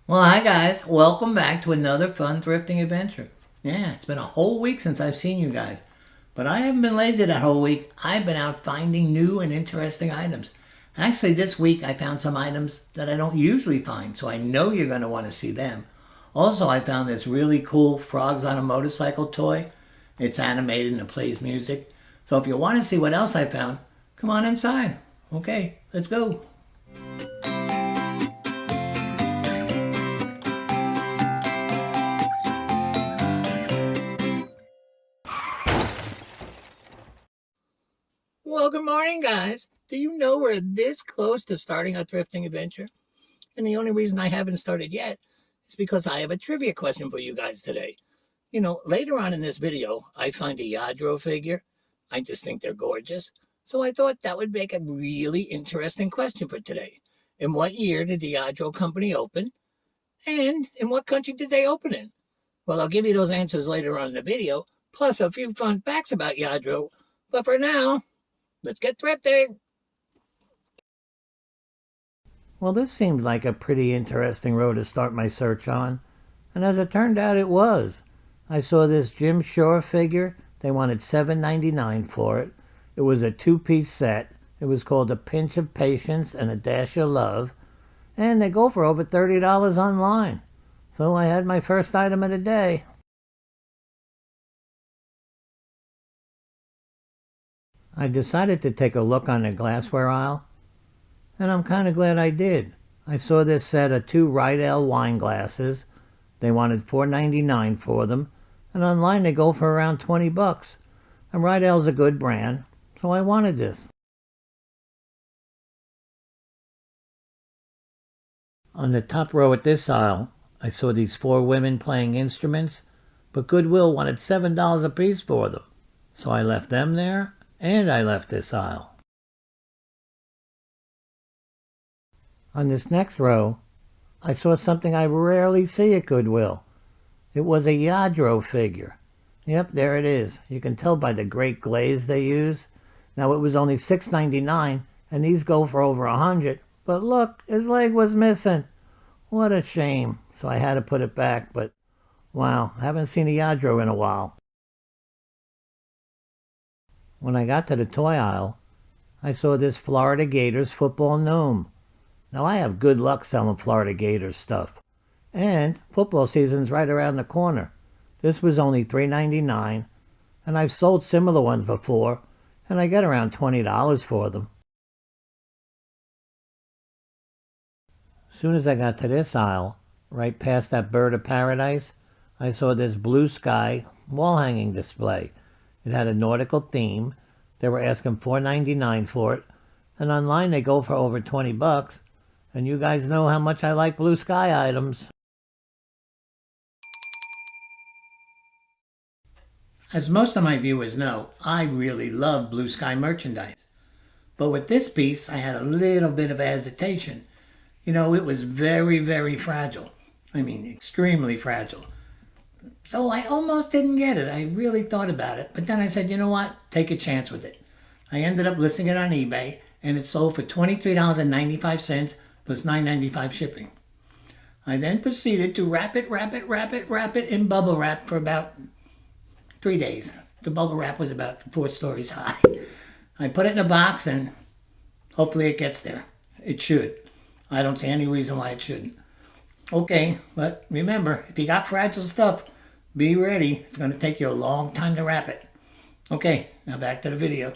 Well, hi guys. Welcome back to another fun thrifting adventure. Yeah, it's been a whole week since I've seen you guys. But I haven't been lazy that whole week. I've been out finding new and interesting items. Actually, this week I found some items that I don't usually find, so I know you're going to want to see them. Also, I found this really cool Frogs on a Motorcycle toy. It's animated and it plays music. So if you want to see what else I found, come on inside. Okay, let's go. Well, good morning, guys. Do you know we're this close to starting our thrifting adventure? And the only reason I haven't started yet is because I have a trivia question for you guys today. Later on in this video, I find a Yadro figure. I just think they're gorgeous. So I thought that would make a really interesting question for today. In what year did the Yadro company open? And in what country did they open in? Well, I'll give you those answers later on in the video, plus a few fun facts about Yadro. But for now, let's get thrifting. Well, this seemed like a pretty interesting road to start my search on, and as it turned out, it was. I saw this Jim Shore figure. They wanted $7.99 for it. It was a two-piece set. It was called A Pinch of Patience and a Dash of Love, and they go for over $30 online. So I had my first item of the day. I decided to take a look on the glassware aisle, and I'm kind of glad I did. I saw this set of two Rydell wine glasses. They wanted $4.99 for them, and online they go for around $20. And Rydell's a good brand, so I wanted this. On the top row at this aisle, I saw these four women playing instruments, but Goodwill wanted $7 a piece for them. So I left them there, and I left this aisle. On this next row, I saw something I rarely see at Goodwill. It was a Yadro figure. Yep, there it is. You can tell by the great glaze they use. Now it was only $6.99, and these go for over $100. But look, his leg was missing. What a shame. So I had to put it back, but wow, I haven't seen a Yadro in a while. When I got to the toy aisle, I saw this Florida Gators football gnome. Now I have good luck selling Florida Gators stuff. And football season's right around the corner. This was only $3.99, and I've sold similar ones before, and I get around $20 for them. As soon as I got to this aisle, right past that bird of paradise, I saw this blue sky wall hanging display. It had a nautical theme. They were asking $4.99 for it, and online they go for over $20. And you guys know how much I like blue sky items. As most of my viewers know, I really love blue sky merchandise. But with this piece, I had a little bit of hesitation. It was very, very fragile. I mean, extremely fragile. So I almost didn't get it. I really thought about it. But then I said, you know what? Take a chance with it. I ended up listing it on eBay, and it sold for $23.95 plus $9.95 shipping. I then proceeded to wrap it in bubble wrap for about 3 days. The bubble wrap was about 4 stories high. I put it in a box and hopefully it gets there. It should. I don't see any reason why it shouldn't. Okay, but remember, if you got fragile stuff, be ready. It's going to take you a long time to wrap it. Okay, now back to the video.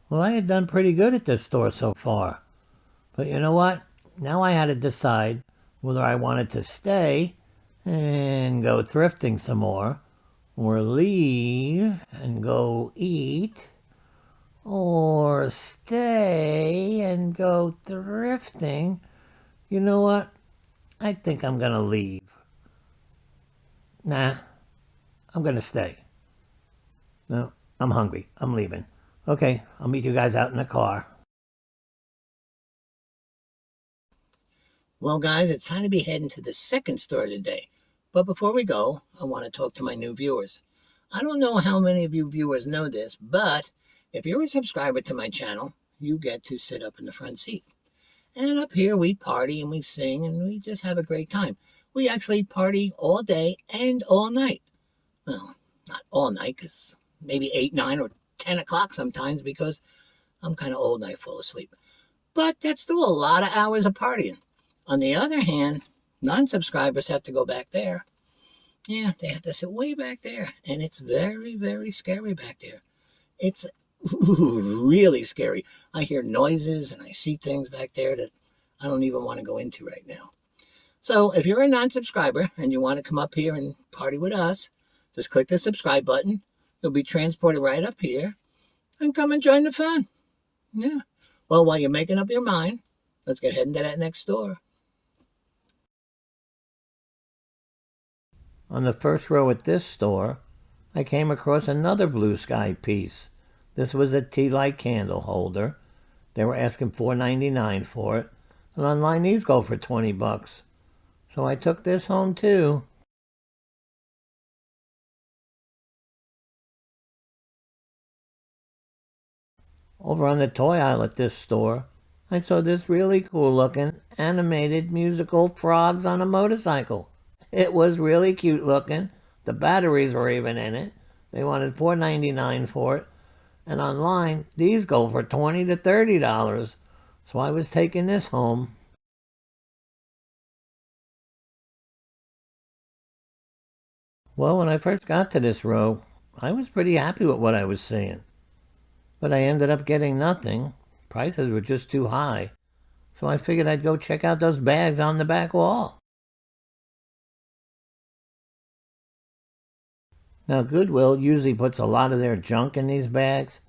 Well, I had done pretty good at this store so far. But you know what? Now I had to decide whether I wanted to stay and go thrifting some more, or leave and go eat, or stay and go thrifting. You know what? I think I'm going to leave. Nah, I'm going to stay. No, I'm hungry. I'm leaving. Okay, I'll meet you guys out in the car. Well, guys, it's time to be heading to the second store of the day. But before we go, I want to talk to my new viewers. I don't know how many of you viewers know this, but if you're a subscriber to my channel, you get to sit up in the front seat. And up here we party and we sing and we just have a great time. We actually party all day and all night. Well, not all night, because maybe 8, 9, or 10 o'clock sometimes, because I'm kind of old and I fall asleep. But that's still a lot of hours of partying. On the other hand, non-subscribers have to go back there. Yeah, they have to sit way back there. And it's very, very scary back there. It's really scary. I hear noises and I see things back there that I don't even want to go into right now. So if you're a non-subscriber and you want to come up here and party with us, just click the subscribe button. You'll be transported right up here and come and join the fun. Yeah. Well, while you're making up your mind, let's get heading to that next store. On the first row at this store, I came across another blue sky piece. This was a tea light candle holder. They were asking $4.99 for it, and online these go for $20. So I took this home too. Over on the toy aisle at this store, I saw this really cool looking animated musical frogs on a motorcycle. It was really cute looking. The batteries were even in it. They wanted $4.99 for it. And online, these go for $20 to $30. So I was taking this home. Well, when I first got to this row, I was pretty happy with what I was seeing. But I ended up getting nothing. Prices were just too high. So I figured I'd go check out those bags on the back wall. Now, Goodwill usually puts a lot of their junk in these bags,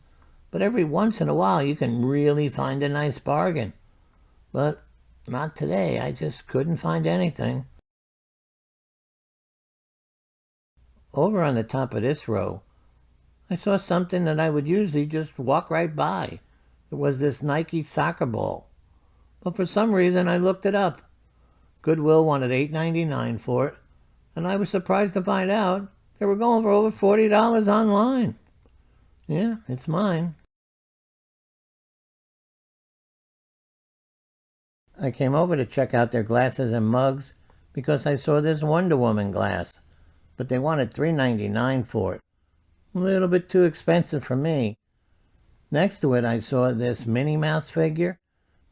but every once in a while you can really find a nice bargain. But not today. I just couldn't find anything. Over on the top of this row, I saw something that I would usually just walk right by. It was this Nike soccer ball. But for some reason I looked it up. Goodwill wanted $8.99 for it, and I was surprised to find out they were going for over $40 online. Yeah, it's mine. I came over to check out their glasses and mugs because I saw this Wonder Woman glass, but they wanted $3.99 for it. A little bit too expensive for me. Next to it, I saw this Minnie Mouse figure.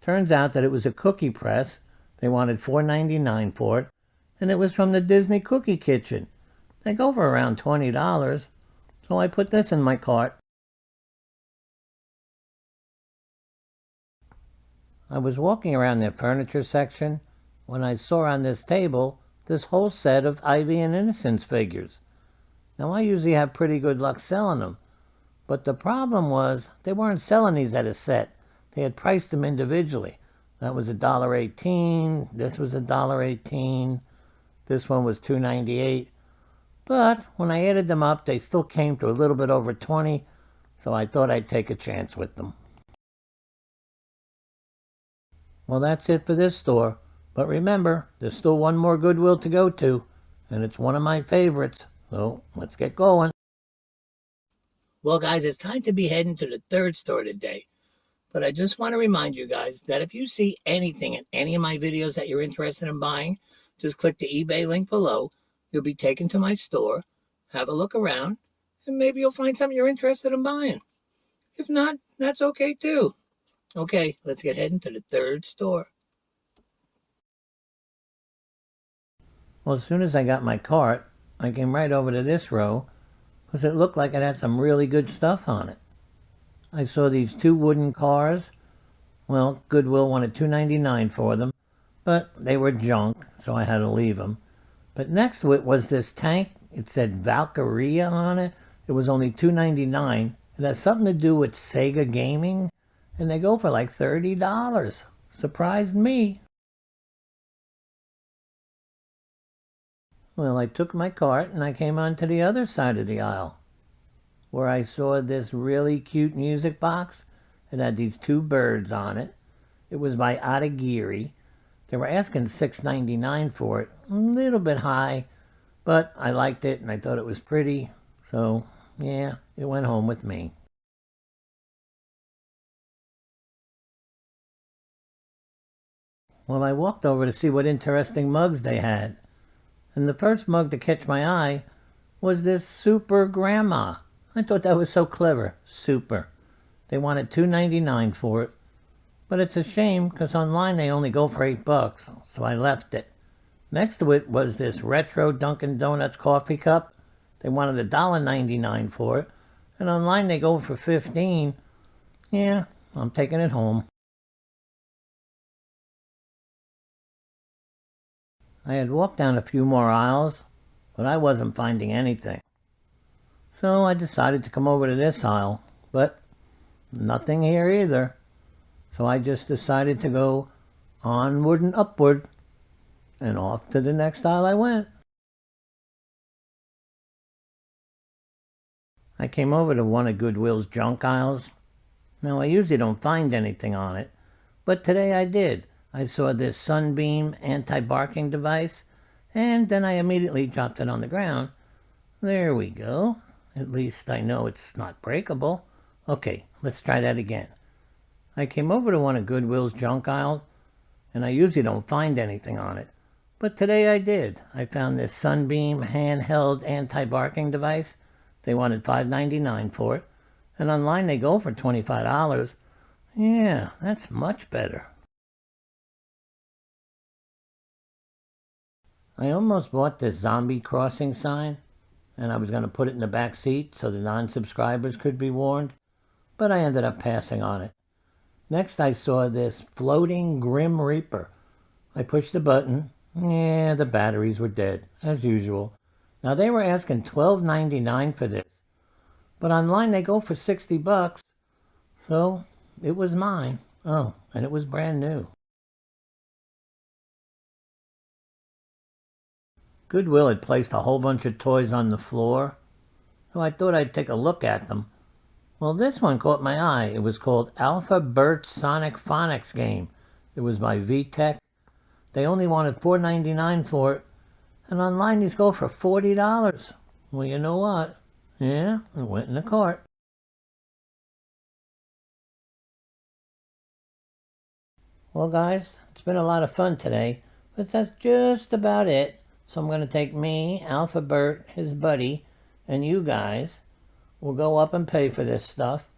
Turns out that it was a cookie press. They wanted $4.99 for it, and it was from the Disney Cookie Kitchen. They go for around $20, so I put this in my cart. I was walking around their furniture section when I saw on this table this whole set of Ivy and Innocence figures. Now, I usually have pretty good luck selling them, but the problem was they weren't selling these at a set. They had priced them individually. That was $1.18. This was $1.18. This one was $2.98. But when I added them up, they still came to a little bit over 20, so I thought I'd take a chance with them. Well, that's it for this store. But remember, there's still one more Goodwill to go to, and it's one of my favorites. So let's get going. Well, guys, it's time to be heading to the third store today. But I just want to remind you guys that if you see anything in any of my videos that you're interested in buying, just click the eBay link below. You'll be taken to my store, have a look around, and maybe you'll find something you're interested in buying. If not, that's okay too. Okay, let's get heading to the third store. Well, as soon as I got my cart, I came right over to this row because it looked like it had some really good stuff on it. I saw these two wooden cars. Well, Goodwill wanted $2.99 for them, but they were junk, so I had to leave them. But next to it was this tank. It said Valkyria on it. It was only $2.99. It has something to do with Sega gaming, and they go for like $30. Surprised me. Well, I took my cart and I came on to the other side of the aisle, where I saw this really cute music box. It had these two birds on it. It was by Adagiri. They were asking $6.99 for it. A little bit high, but I liked it and I thought it was pretty. So, yeah, it went home with me. Well, I walked over to see what interesting mugs they had. And the first mug to catch my eye was this Super Grandma. I thought that was so clever. Super. They wanted $2.99 for it. But it's a shame because online they only go for $8, so I left it. Next to it was this retro Dunkin' Donuts coffee cup. They wanted $1.99 for it. And online they go for $15. Yeah, I'm taking it home. I had walked down a few more aisles, but I wasn't finding anything. So I decided to come over to this aisle, but nothing here either. So I just decided to go onward and upward, and off to the next aisle I went. I came over to one of Goodwill's junk aisles. Now I usually don't find anything on it, but today I did. I saw this Sunbeam anti-barking device, and then I immediately dropped it on the ground. There we go. At least I know it's not breakable. Okay, let's try that again. I came over to one of Goodwill's junk aisles, and I usually don't find anything on it. But today I did. I found this Sunbeam handheld anti-barking device. They wanted $5.99 for it, and online they go for $25. Yeah, that's much better. I almost bought this zombie crossing sign, and I was going to put it in the back seat so the non-subscribers could be warned, but I ended up passing on it. Next I saw this floating Grim Reaper. I pushed the button. Yeah, the batteries were dead, as usual. Now they were asking $12.99 for this, but online they go for $60, so it was mine. Oh, and it was brand new. Goodwill had placed a whole bunch of toys on the floor, so I thought I'd take a look at them. Well, this one caught my eye. It was called Alpha Bert's Sonic Phonics Game. It was by VTech. They only wanted $4.99 for it, and online these go for $40. Well, you know what? Yeah, it went in the cart. Well, guys, it's been a lot of fun today, but that's just about it. So I'm going to take me, Alpha Bert, his buddy, and you guys. We'll go up and pay for this stuff,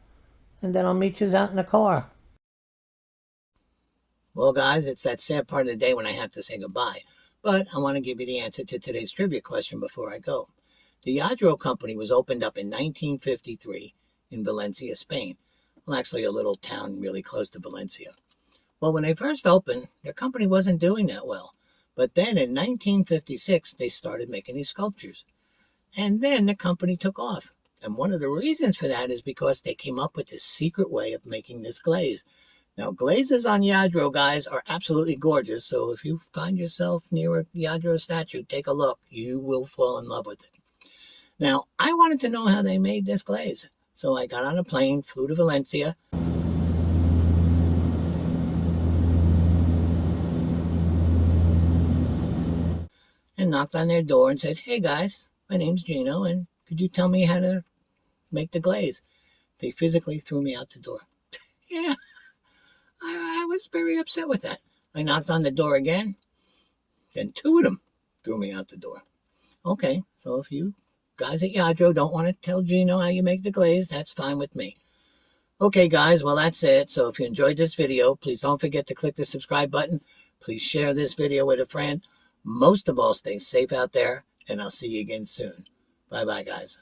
and then I'll meet you out in the car. Well, guys, it's that sad part of the day when I have to say goodbye. But I want to give you the answer to today's trivia question before I go. The Yadro Company was opened up in 1953 in Valencia, Spain. Well, actually, a little town really close to Valencia. Well, when they first opened, their company wasn't doing that well. But then in 1956, they started making these sculptures. And then the company took off. And one of the reasons for that is because they came up with this secret way of making this glaze. Now, glazes on Yadro, guys, are absolutely gorgeous. So if you find yourself near a Yadro statue, take a look. You will fall in love with it. Now, I wanted to know how they made this glaze. So I got on a plane, flew to Valencia. And knocked on their door and said, "Hey, guys, my name's Geno, and could you tell me how to make the glaze?" They physically threw me out the door. Yeah, I was very upset with that. I knocked on the door again. Then two of them threw me out the door. Okay, so if you guys at Yadro don't want to tell Geno how you make the glaze, that's fine with me. Okay, guys, well, that's it. So if you enjoyed this video, please don't forget to click the subscribe button. Please share this video with a friend. Most of all, stay safe out there, and I'll see you again soon. Bye-bye, guys.